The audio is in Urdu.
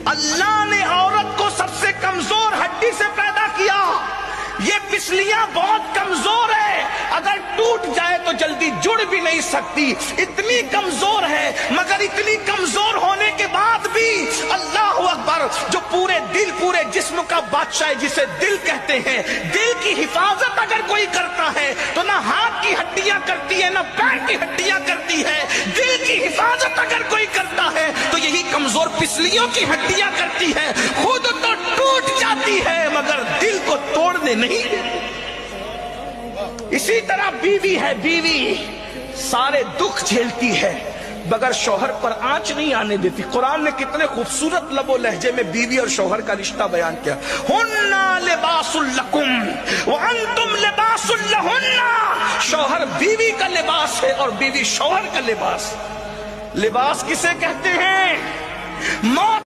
اللہ نے عورت کو سب سے کمزور ہڈی سے پیدا کیا. یہ پسلیاں بہت کمزور ہے, اگر ٹوٹ جائے تو جلدی جڑ بھی نہیں سکتی, اتنی کمزور ہے. مگر اتنی کمزور ہونے کے بعد بھی اللہ اکبر, جو پورے دل پورے جسم کا بادشاہ جسے دل کہتے ہیں, دل کی حفاظت اگر کوئی کرتا ہے تو نہ ہاتھ کی ہڈیاں کرتی ہے نہ پیر کی ہڈیاں کرتی ہے. دل کی حفاظت اگر کوئی کرتا ہے تو یہی کمزور پسلیوں کی ہڈیاں کرتی ہے. خود تو ٹوٹ جاتی ہے مگر دل کو توڑنے نہیں. اسی طرح بیوی ہے, بیوی سارے دکھ جھیلتی ہے مگر شوہر پر آنچ نہیں آنے دیتی. قرآن نے کتنے خوبصورت لب و لہجے میں بیوی اور شوہر کا رشتہ بیان کیا. ہن لباس لکم وانتم لباس لہن. شوہر بیوی کا لباس ہے اور بیوی شوہر کا لباس. لباس کسے کہتے ہیں؟ موت